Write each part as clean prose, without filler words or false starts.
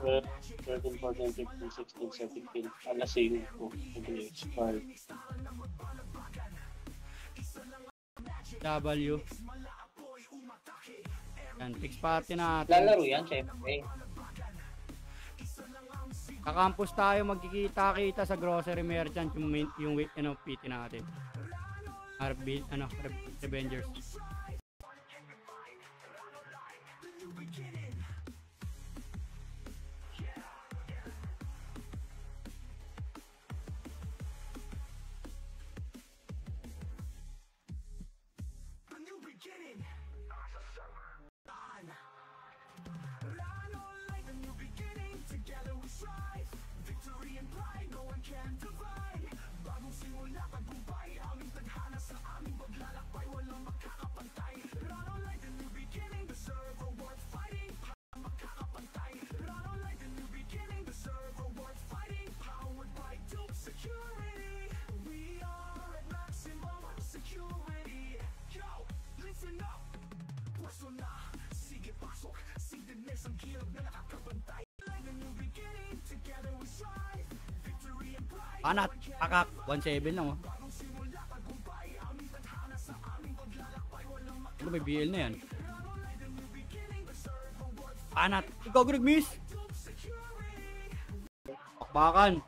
13, 14, 15, 16, 17. Alasing ko. W. Yan, fix party natin. Lalaro yan, syempre. Kakampus tayo, magkikita-kita sa grocery merchant yung PT natin. Revengers. Anat, akak, 1-7 lang oh. Ano may BL na yan? Anat, ikaw nag-miss? Pakbakan.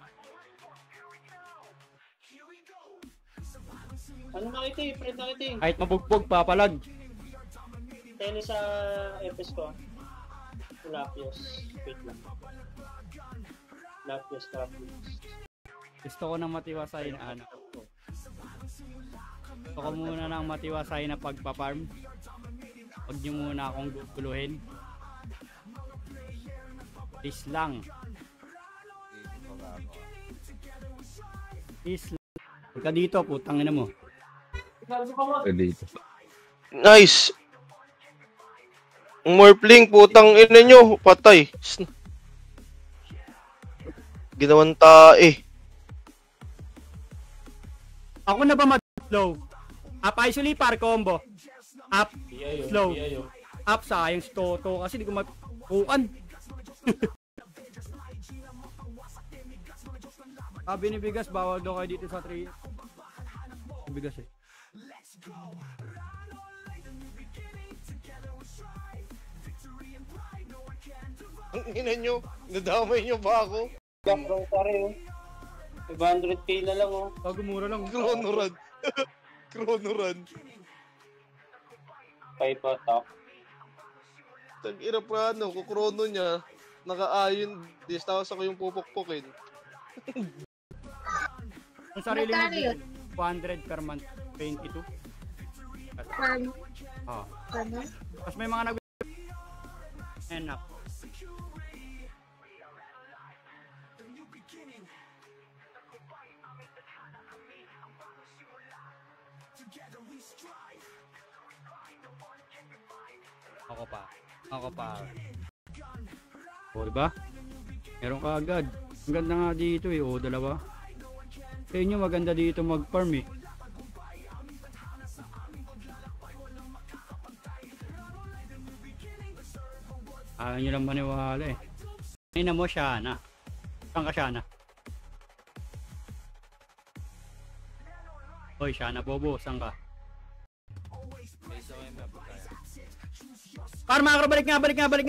Ano nakita eh? Friend nakita eh. Kahit mabugbog, papalag. Tennis sa FS ko. Lapios. Wait lang. Lapios. Gusto ko nang matiwasay na ano. Gusto ko muna nang matiwasay na pagpa-farm. Huwag nyo muna akong guguluhin. Please lang. Please lang. Huwag ka dito, putang ina mo. Nice. Morphling, putang ina nyo. Patay. Ginawan tae. Ako na ba mag-slow? Up isoli par combo. Up, slow. Up, sayang si Toto kasi di ko mapukan. Sabi ni Bigas, bawal daw kayo dito sa 3. Bigas eh. Ang ina nyo, nadamay nyo ba ako? Background pa rin. 500k na lang oh. Gumura lang. Chrono run. Chrono run. 5 attack. Tag-ina pa ano, kukrono niya, naka-ayon, tapos ako yung pupukpukin. Ang sarili mo, 200 per month, 22. Oh. Tapos may mga enak. Ako pa. O, diba? Meron ka agad. Ang ganda nga dito eh. O, dalawa. Sa inyo maganda dito mag-farm eh. Ayaw nyo lang maniwala eh. Ina mo, Shana. Saan ka, Shana? Hoy, Shana Bobo, saan ka? Par, makro, balik. Nag-away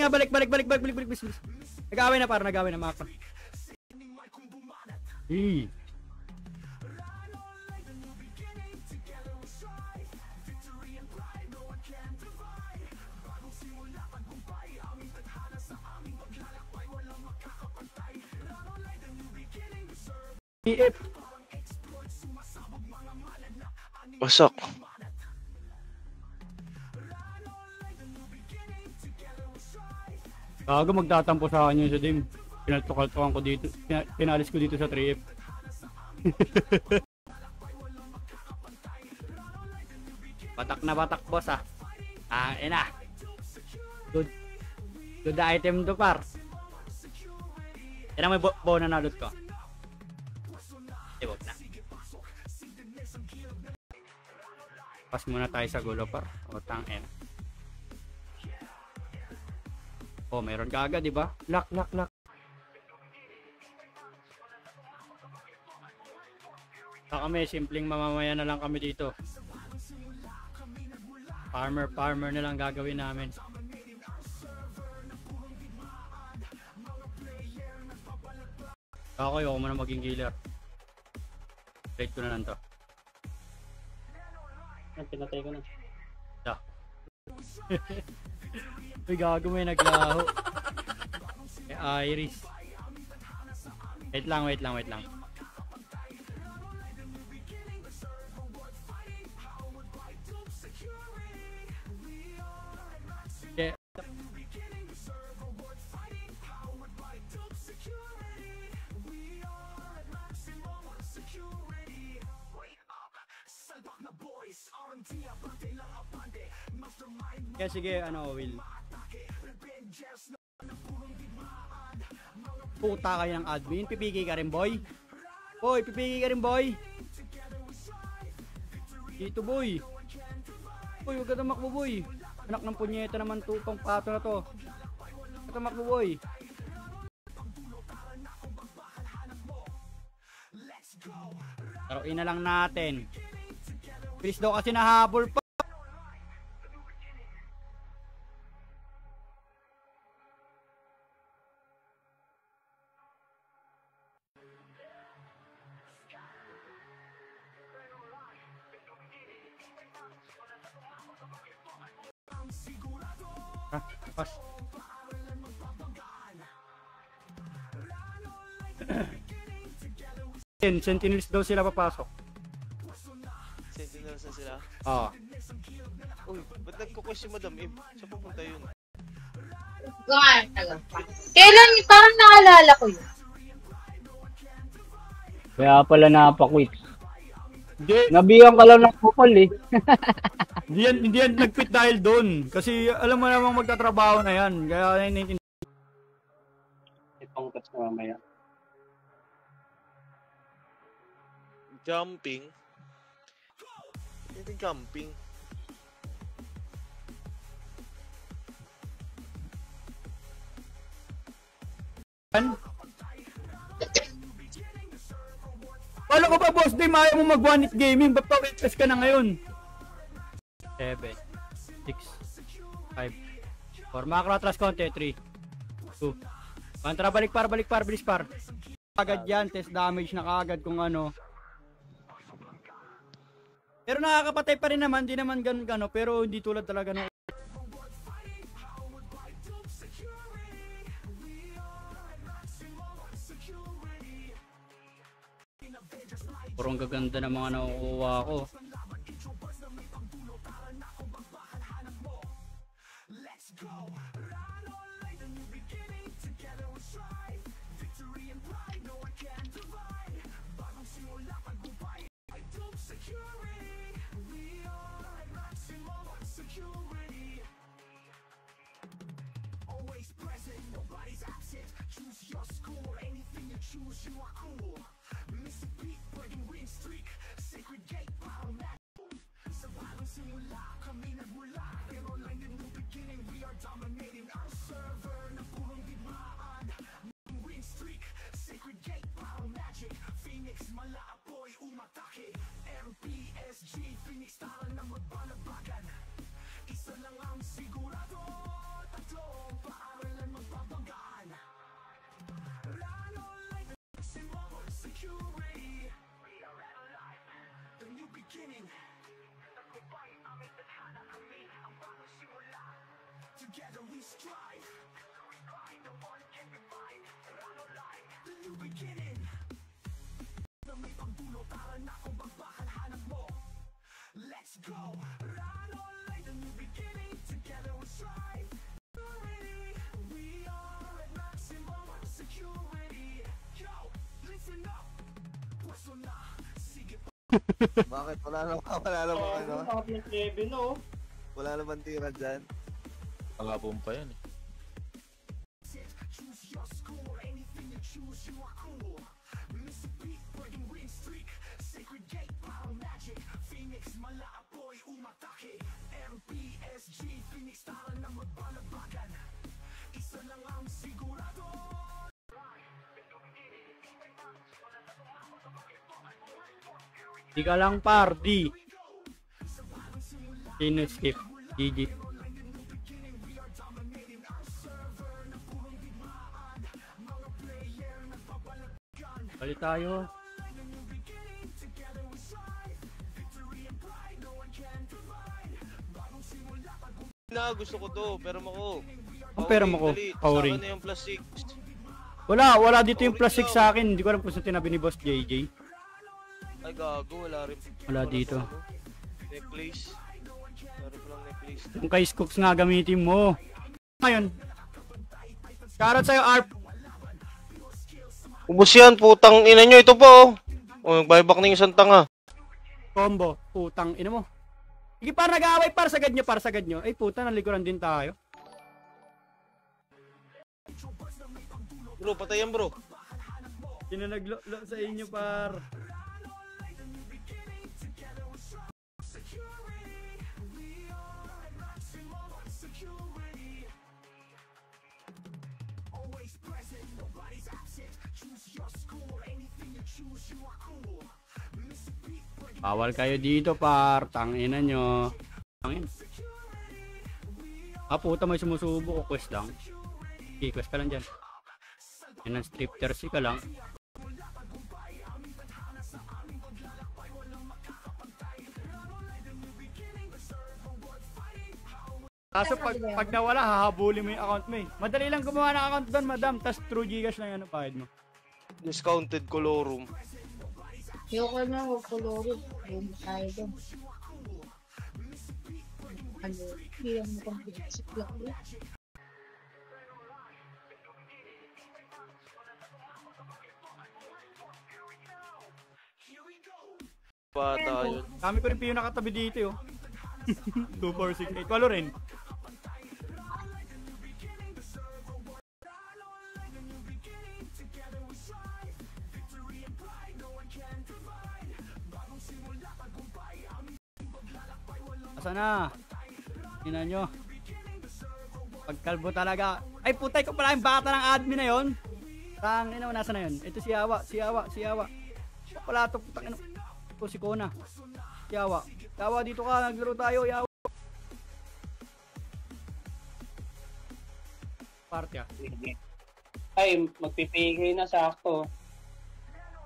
na, par, makro. Hey. PF. Wasak. Gago, magtatampo sa kanya sa dim. Pinaltukaltukan ko dito. Pinalis ko dito sa 3F. Batak na batak, boss ah. Ina. Good item to, par. Yan ang may bow na nalot ko. Ibog na. Pas muna tayo sa gulo, par. O, tangin. Oh, meron ka agad, di ba? Lock. Saka kami, simpleng mamamaya na lang kami dito. Farmer na lang gagawin namin. Ako ayoko mo na maging killer. Plate ko na lang to. Pinatay ko na. Da. Uy, gago may naglaho. Iris. Wait lang. Okay. Kaya sige, Will. Puta kayo ng admin. Pipigay ka rin, boy. Boy, pipigay ka rin, boy. Dito, boy. Boy, huwag ka tumakbo, boy. Anak ng punyeta naman to, pang pato na to. Huwag ka tumakbo, boy. Laruin na lang natin. Please daw kasi nahabol pa. Pas. Sentinels daw sila papasok. Sentinels na sila. Ah. Uy, ba't nagko-quest si Madam Eve? Saan pupunta yun? Kailan parang naalala ko yun? Kaya pala napakwit. Hindi, Nabiyan ka lang ng kupal eh. hindi yan nag-quit dahil doon. Kasi alam mo namang magtatrabaho na yan. Kaya naiintindihan. Itong touch na mamaya. Jumping? Hindi jumping. Wala ko pa, boss Dim, ayaw mo mag-one-hit gaming. Ba't pa-witness ka na ngayon? 7, 6, 5, 4. Makakratras konti. 3, 2. Pantra, balik par, bilis par. Agad yan, test damage na kaagad kung ano. Pero nakakapatay pa rin naman, di naman ganun, pero hindi tulad talaga nung... Purong gaganda ng mga nakukuha ko. Bakit? Wala naman ano? Ang level, no? Wala naman tira dyan. Pangapon pa yan eh. Di ka lang par, D. Sino skip? GG. Balik tayo. Gusto ko to, pero mo. Ang pera mo ko, Sa powering. akin na yung plus 6. Wala dito yung plus 6 sa akin. Hindi ko alam kung saan tinabi ni Boss JJ. Ay gago, wala rin. Wala dito. Necklace. Meron ko lang necklace. Yung kay Scoops nga gamitin mo. Ngayon. Shoutout sa'yo, Arp. Ubus yan, putang ina nyo. Ito po. O, nag-buyback na yung isang tanga. Combo. Putang ina mo. Sige par, nag-aaway par. Sagad nyo. Ay puta, nalikuran din tayo. Bro, patayan bro. Sino naglo sa inyo par? Bawal kayo dito par. Tangina nyo. Tangin. Puta, may sumusubo ko. Quest lang. Okay, quest ka lang dyan. Yan ang striptease ka lang. Kaso pag nawala, hahabulin mo yung account mo eh. Madali lang gumawa ng account doon, madam. Tas True Gcash lang yan ang pahid mo. Discounted colorum. Ayoko na, huwag koloro. Ayun tayo doon. Ano, hindi lang mo kong pinasip lang yun. Bata yun. Kami ko rin piyo nakatabi dito yo. 2468. Walo rin. Asa na? Tingnan nyo. Pagkalbo talaga. Ay putay ko pala yung bata ng admin na yon. Tang ina, nasa na yun? Ito si Awa. Wala to putang ina. Ito si Kona. Yawa. Yawa dito ka, naglaro tayo. Yawa. Party ah. Ay, magpipigay na sakto.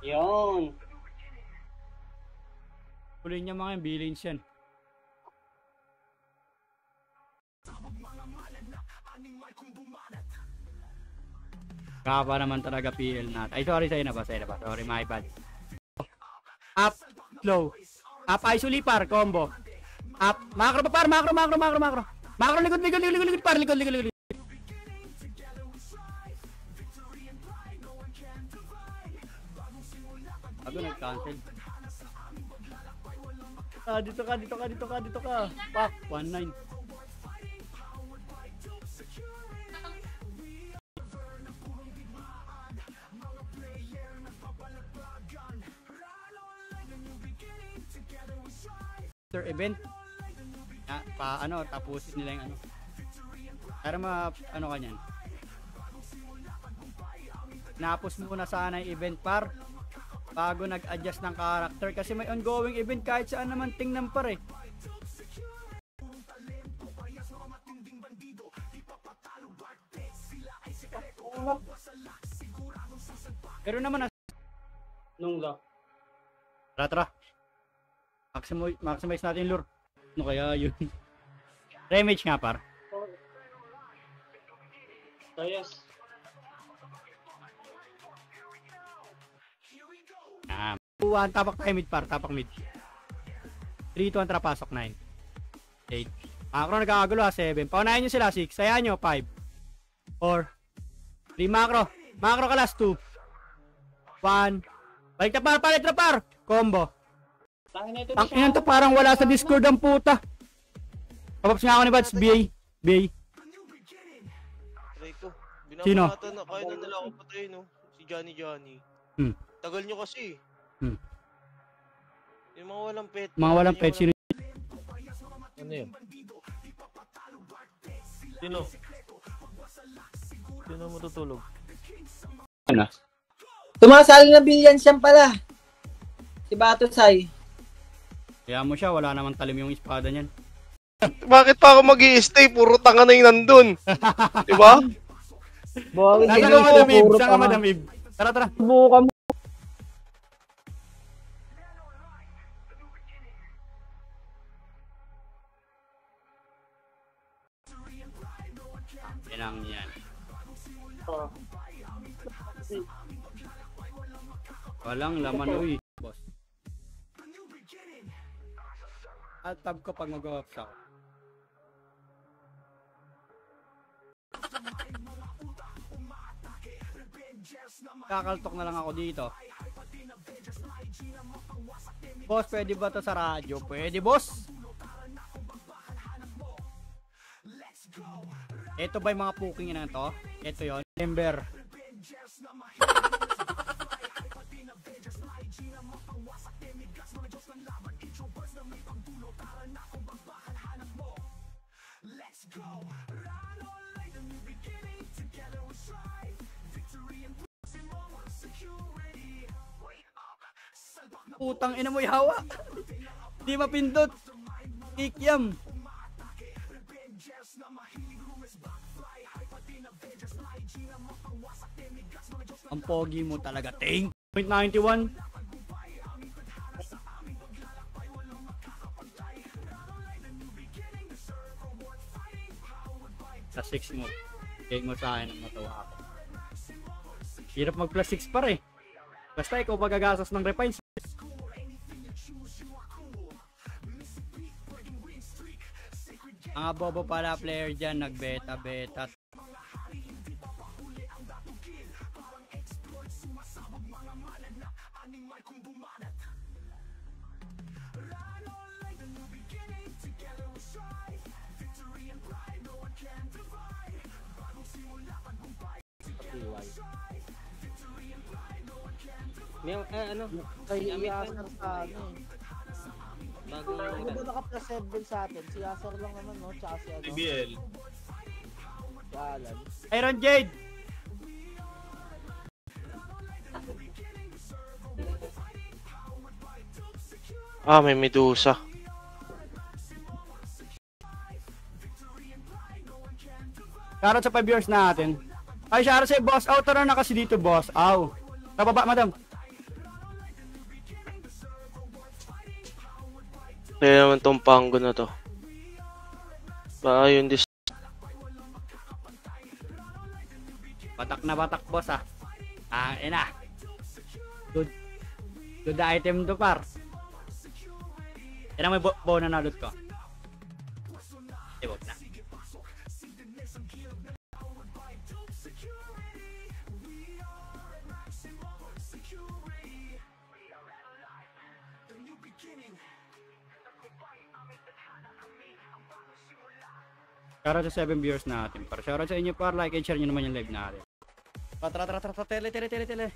Yun. Kulin niya mga yung billings yan. Kapa naman talaga PL natin. Ay, sorry sa'yo na ba? Sorry, my bad. Up, slow. Up, isoli par, combo. Up, macro pa par, macro. Macro, likod, par, likod. Ako nag-cancel. Dito ka. Pak, 1-9. Event tapusin nila yung ano para ano kanyan napos muna sana yung event par bago nag-adjust ng character kasi may ongoing event kahit saan naman tingnan par eh. Pero naman Nung lock. Tara. Maximize natin lure. Ano kaya yun? Remage nga par. So yes. Tapak tayo mid par. Tapak mid. 3-2 trapasok 9. 8. Macro nagkakagulo 7. Paunahin nyo sila 6. Sayaan nyo 5. 4. 3 macro. Macro ka last 2. 1. Balik na par. Palit na par. Combo. Ang inan to parang wala sa Discord ang puta. Papaps nga ako ni Bats. BA. Try ko. Sino? Binabata na. Kaya na nila ako patay, no? Si Johnny. Tagal nyo kasi. Yung mga walang pet. Mga walang pet. Sino? Ano yun? Sino matutulog? Ano? Tumasali na Billions yan pala. Si Bato Sai. Kaya mo siya, wala namang talim yung espada niyan. Bakit pa ako mag-i-stay? Puro tanga na yung nandun. Diba? Bakit Nasa hindi ka, Madam Ib? puro Saan ka, tanga? Madam Ib? Tara, tara. Subukan mo. Yan yan. Oh. Walang laman, uy. Boss. Alt tab ko pag mag-ops ako. Kakaltok na lang ako dito. Boss, pwede ba to sa radyo? Pwede, boss. Ito ba yung mga puking na to? Ito yon. Ember. Putang ina mo yawa. Di mapindot. Kikiam. Ang pogi mo talaga, ting. 0.91. Sa 6 mo. Kaya mo sa akin ang matawa ako. Hirap mag plus 6 pa rin. Basta ikaw pagagastos ng refines. Mga bobo pala player dyan, nagbeta-beta. May ano? Kay Yasser sa ano eh. Bago Ano ba naka-plus 7 sa atin? Si Yasser lang naman, no? Tsaka si ano? BBL. Si Alan. Iron Jade! Ah, may Medusa. Shoutout sa 5 viewers natin. Ay, shoutout sa boss. Aw, tara na kasi dito, boss. Aw. Sa baba, madam. Kaya naman tong panggo na to. Baka yun dis... Batak, boss, ah. Ah, ina. Good. Good item to, par. Yan ang may bow na nalot ko. Ibog na. Shoutout sa 7 viewers natin. Para shoutout sa inyo, par. Like and share nyo naman yung live natin. Tara, tele.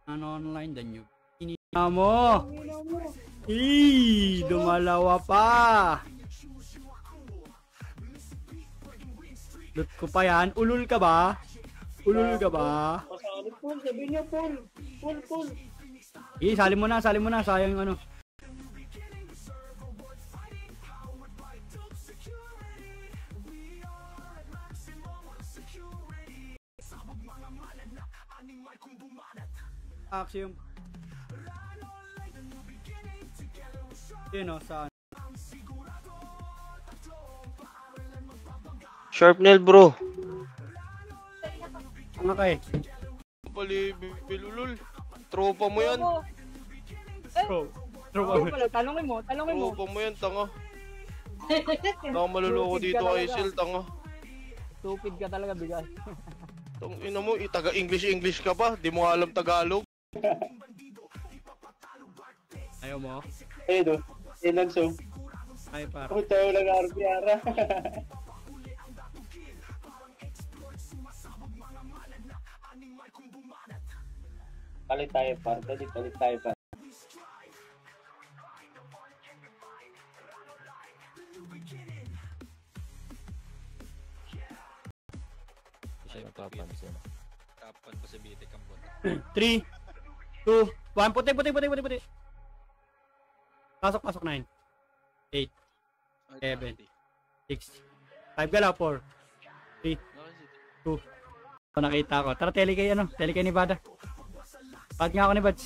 Ano online the new? Inina mo! Dumalawa pa! Loot ko pa yan. Ulul ka ba? Pasali full, sabi niya full. Full. Sali mo na. Sayang yung ano. Axiom. Yun o, saan? Sharpnail, bro. Ang kay. Palibbilulul. Tropa mo yan. Tanongin mo. Tropa mo yan, tanga. Tanga maluloko dito kay Sil, tanga. Stupid ka talaga, bigay. Tang ina mo, taga-English ka pa. Di mo alam Tagalog. Ayaw mo? Ayun o. Nagso. Ay, par. Ako tayo lang RPR. Palit tayo par. Palit tayo par. Siya napapansin. 3, 2, 1, puti. Pasok, 9. 8, 7, 6, 5 galaw, 4, 3, 2. Nakita ko. Tara, tele kay Nevada. Pad nga ako ni Bads.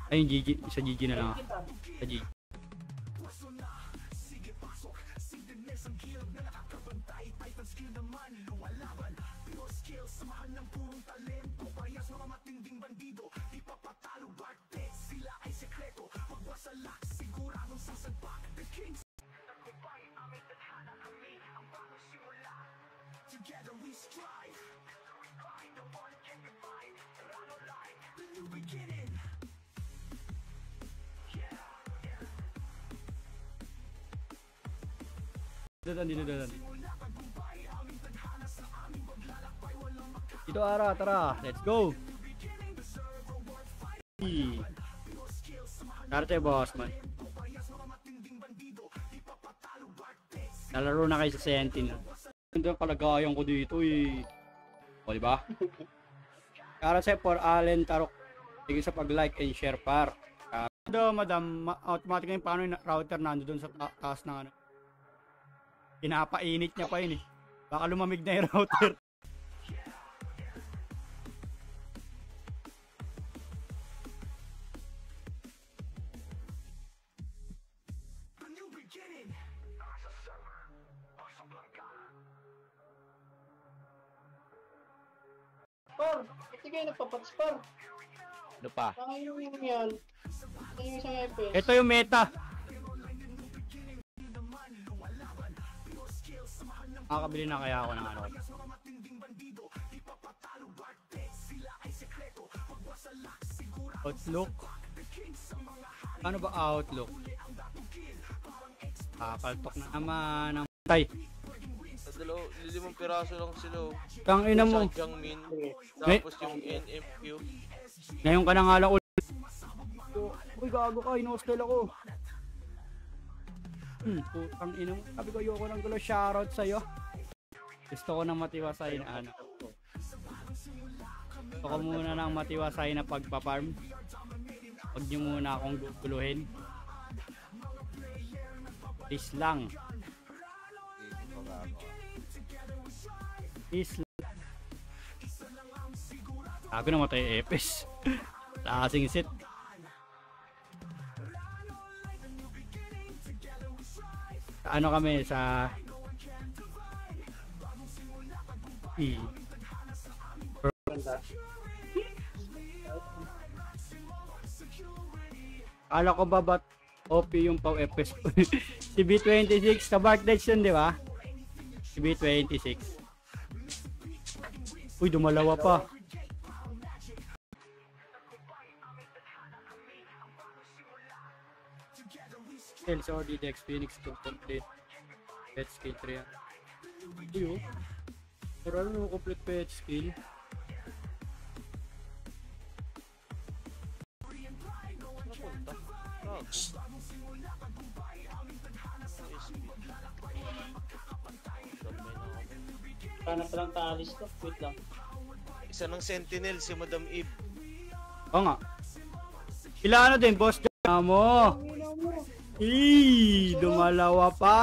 Ayun, GG. Sa GG na lang ako. Sa GG. Dito. Dito Ara, tara. Let's go. Karte boss man. Nalaro na kayo sa Sentinel. Ganda ang kalagayan ko dito eh. O diba? Kara sa for Allen Tarok. Sige sa pag-like and share par. Madam, automatic yung paano yung router nando doon sa taas ng ano. Pinapainit niya pa yun eh. Baka lumamig na yung router. Par, hindi kayo nagpapatspar. Ano pa? Ano yung yan? Ano yung isang FPS? Ito yung meta. Makakabili na kaya ako ng ano. Outlook. Ano ba Outlook? Kakaltok na naman ang tay. Sa 5 piraso lang sila. Tang ina mo. Sa Jiangmin. Tapos yung NFQ. Ngayon ka na nga lang ulit. Uy, gago ka. Inostel ako. Putang ina mo. Sabi ko, ayoko ng gulo. Shoutout sa'yo. Gusto ko nang matiwasay na ano. Gusto ko muna nang matiwasay na pagpaparm. Huwag nyo muna akong guguluhin. Please lang. Please lang. Sabi na matay epes. Lasing sit. Ano kami sa Kala ko ba ba't OP yung pau FS? Si B26 sa Bartlex yun, di ba? Si B26. Uy, dumalawa pa. Sales or Dex Phoenix to complete. Pet skill 3. Uy, oh. Pero ano complete pet skill? Hanap lang taalis to. Wait lang. Isa ng Sentinel, si Madam Eve. Oo nga. Ilan ano din, boss? Mo. Dumalawa pa.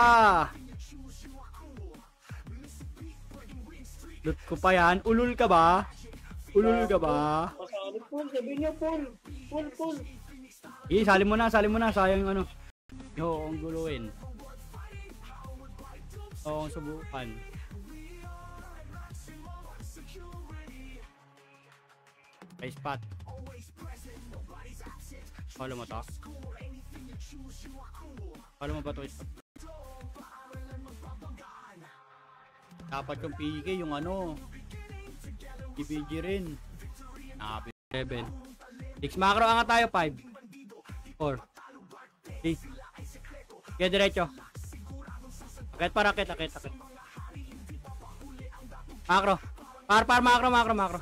Loot ko pa yan. Ulul ka ba? Ulul ka ba? Pasali full. Sabi niyo full. Full. Sali mo na. Sayang yung ano. Yo, ang guluhin. Oo, subukan. Ay, spot. Follow mo to? Follow mo ba to? Dapat kong PK yung ano. PPG rin. Nakapit 7. 6 macro anga tayo. 5 4 3. Kaya diretso. Akit para akit. Macro. Macro.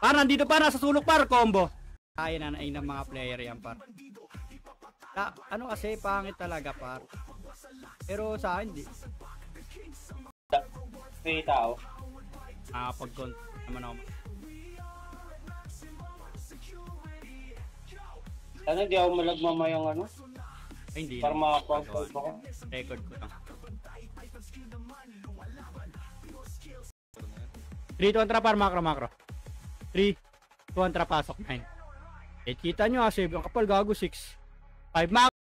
Par, nandito pa, nasa sulok par, combo. Kaya na ng mga player yan par. Ano kasi, pangit talaga par. Pero sa akin, di. May tao. Nakapag-con naman ako. Ano, di ako malagmamayang ano? Ay, hindi. Para makapag ako. Record ko lang. 3 to para makro. 3, 2 pasok 9. Eh, kita nyo ha, save ang kapal, gago 6. 5 makro.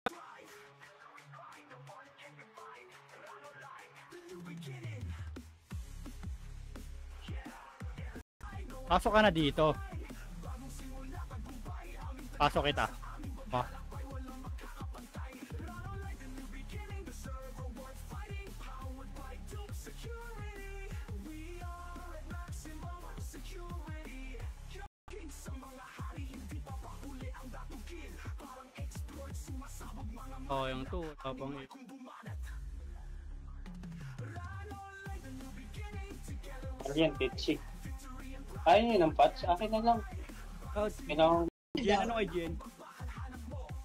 Pasok ka na dito. Pasok kita. Oh. Oh, yung 2, tapang 8. Ano yan, Pepsi? Ayun yun ang patch. Akin na lang. Kailangan Jen, ano kay Jen?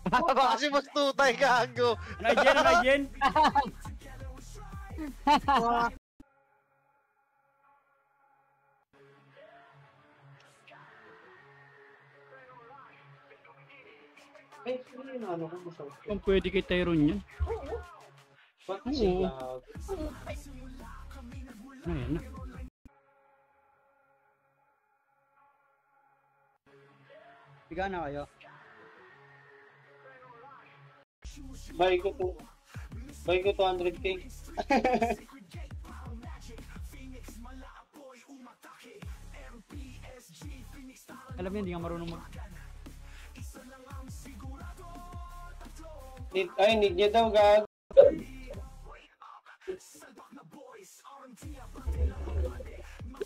Baka kasi mas tutay gago. Ano kay Jen? Ano kay Jen? eh, ano yun, ano ko masawag. Kung pwede kay Tyrone yan. Ba't Oo. siya? Ano yan na? Higa na kayo. Buy ko 200k. Alam niya, hindi nga marunong mag... Need niya daw, gag.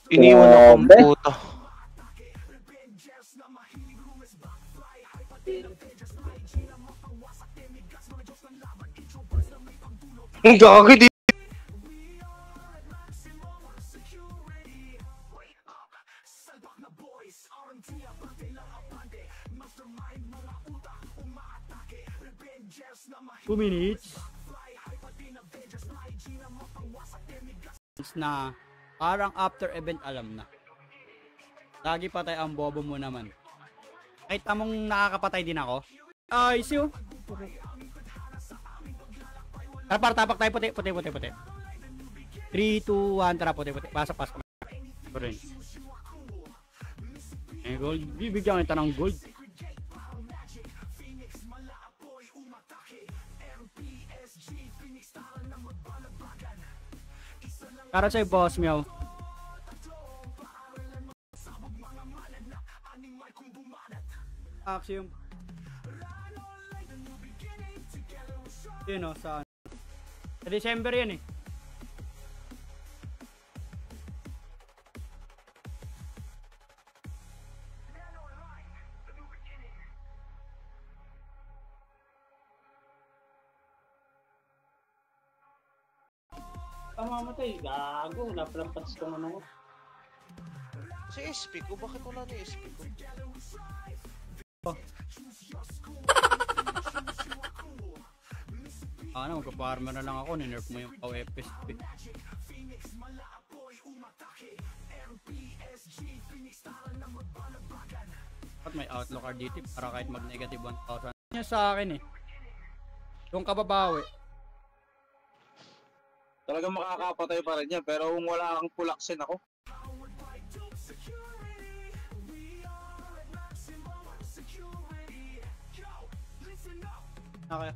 Iniwan akong puto. Ang gagi di. Two minutes. Na parang after event alam na. Lagi patay ang bobo mo naman. Kahit among nakakapatay din ako. Ay, siyo. Tapak tayo puti. 3, 2, 1, tara puti. Pasok. Ito rin. Eh, gold. Bibigyan kita ng gold. Para sa'yo, boss, meow. Axiom. Yun o, saan? Sa December yan eh. Mamatay, gago. Napalampas ko naman ako. Si SP ko, bakit wala na SP ko? Ano, magpa-farmer na lang ako. Ninerf mo yung OFS. At may outlook card dito para kahit mag-negative 1,000. Yan sa akin eh. Yung kababawi. Talagang makakapatay pa rin yan, pero kung wala kang pulaksin ako. Okay.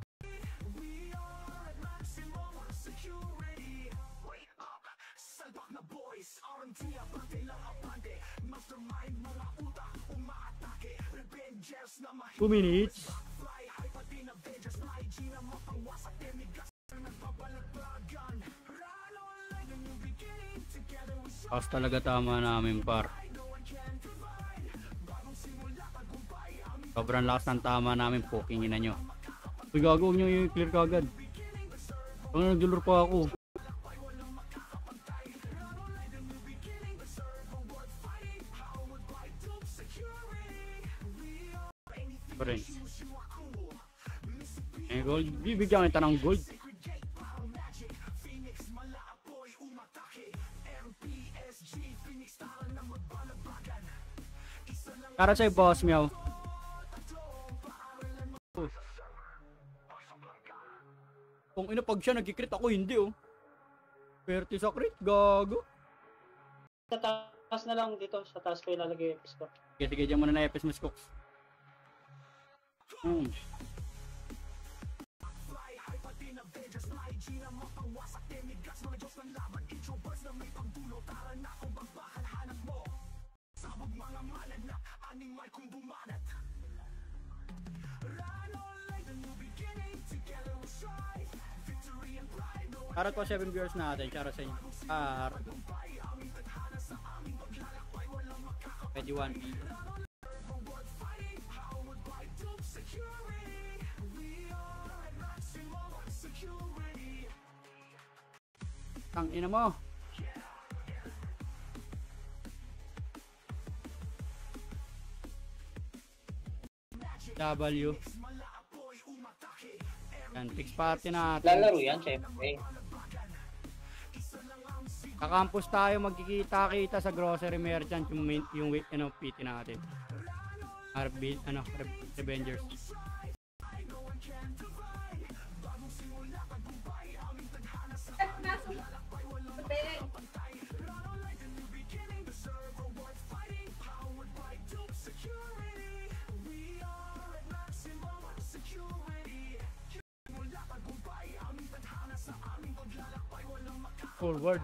Two minutes. Pas talaga tama namin par. Sobrang lakas ng tama namin, pokingin na nyo. Uy, gago, huwag nyo i-clear kagad. Pag nag-dulur pa ako. Pa rin. Eh, gold. Bibigyan kita ng gold. Para sa'yo, boss, meow. Ina, pag siya nag-crit ako, hindi oh. Pwerte sa crit, gago. Sa taas na lang dito. Sa taas ko ilalagay yung EPS ko. Sige, dyan muna na EPS mo, Skooks. Shoutout po 7 viewers natin. Shoutout sa inyo. Pwede 1P. Ang ina mo. W. Yan, fix party natin. Lalaro yan, syempre. Kakampus tayo, magkikita-kita sa grocery merchant yung PT natin. Revengers. Forward.